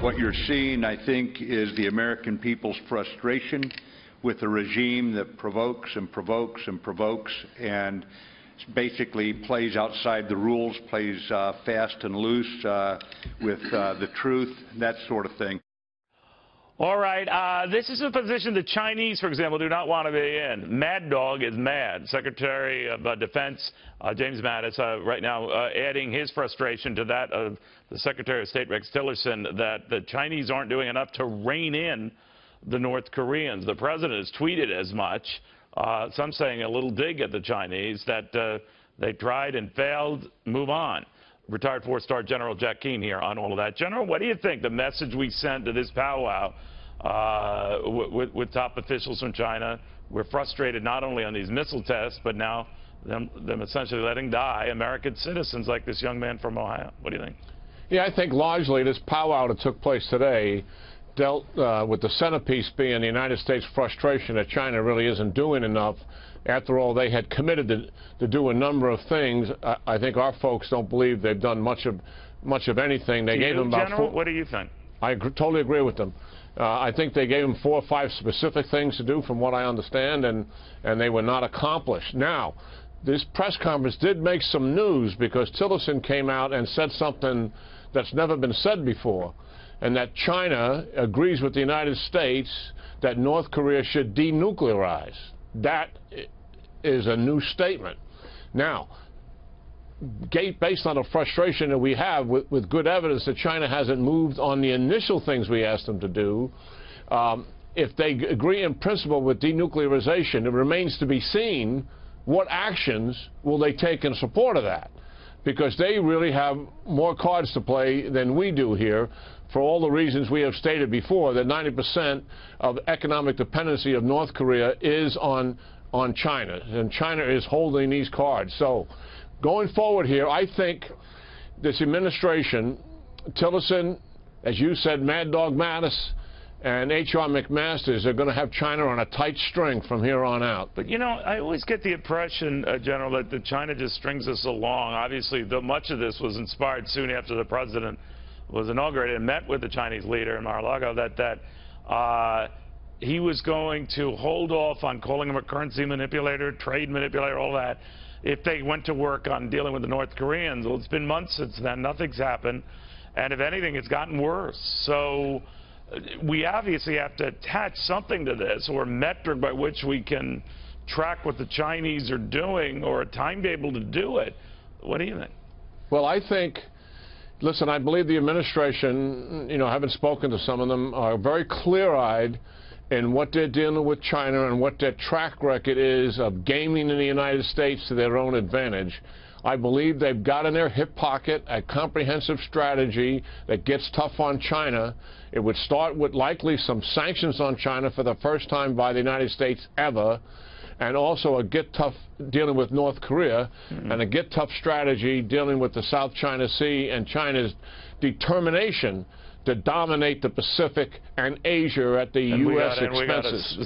What you're seeing, I think, is the American people's frustration with a regime that provokes and provokes and provokes and basically plays outside the rules, plays fast and loose with the truth, that sort of thing. All right. This is a position the Chinese, for example, do not want to be in. Mad Dog is mad. Secretary of Defense James Mattis right now adding his frustration to that of the Secretary of State Rex Tillerson that the Chinese aren't doing enough to rein in the North Koreans. The president has tweeted as much, some saying a little dig at the Chinese, that they tried and failed. Move on. Retired four-star General Jack Keane here on all of that. General, what do you think the message we sent to this powwow with top officials from China? We're frustrated not only on these missile tests, but now them essentially letting die American citizens like this young man from Ohio. What do you think? Yeah, I think largely this powwow that took place today dealt with the centerpiece being the United States' frustration that China really isn't doing enough. After all, they had committed to do a number of things. I think our folks don't believe they've done much of anything. They gave them about General, what do you think? I totally agree with them. I think they gave them 4 or 5 specific things to do, from what I understand, and they were not accomplished. Now, this press conference did make some news because Tillerson came out and said something that's never been said before, and that China agrees with the United States that North Korea should denuclearize. That is a new statement. Now, based on the frustration that we have with good evidence that China hasn't moved on the initial things we asked them to do, if they agree in principle with denuclearization, it remains to be seen what actions will they take in support of that, because they really have more cards to play than we do here, for all the reasons we have stated before, that 90% of economic dependency of North Korea is on China, and China is holding these cards. So going forward here, I think this administration, Tillerson, as you said, Mad Dog Mattis, and H.R. McMaster are going to have China on a tight string from here on out. But, you know, I always get the impression, General, that China just strings us along. Obviously, much of this was inspired soon after the president was inaugurated and met with the Chinese leader in Mar-a-Lago, that he was going to hold off on calling him a currency manipulator, trade manipulator, all that, if they went to work on dealing with the North Koreans. Well, it's been months since then. Nothing's happened. And if anything, it's gotten worse. So we obviously have to attach something to this, or a metric by which we can track what the Chinese are doing, or a timetable to do it. What do you think? Well, I think, listen, I believe the administration, you know, having spoken to some of them, are very clear-eyed in what they're dealing with China and what their track record is of gaming in the United States to their own advantage. I believe they've got in their hip pocket a comprehensive strategy that gets tough on China. It would start with likely some sanctions on China for the first time by the United States ever, and also a get tough dealing with North Korea, and a get tough strategy dealing with the South China Sea and China's determination to dominate the Pacific and Asia at the U.S. expenses.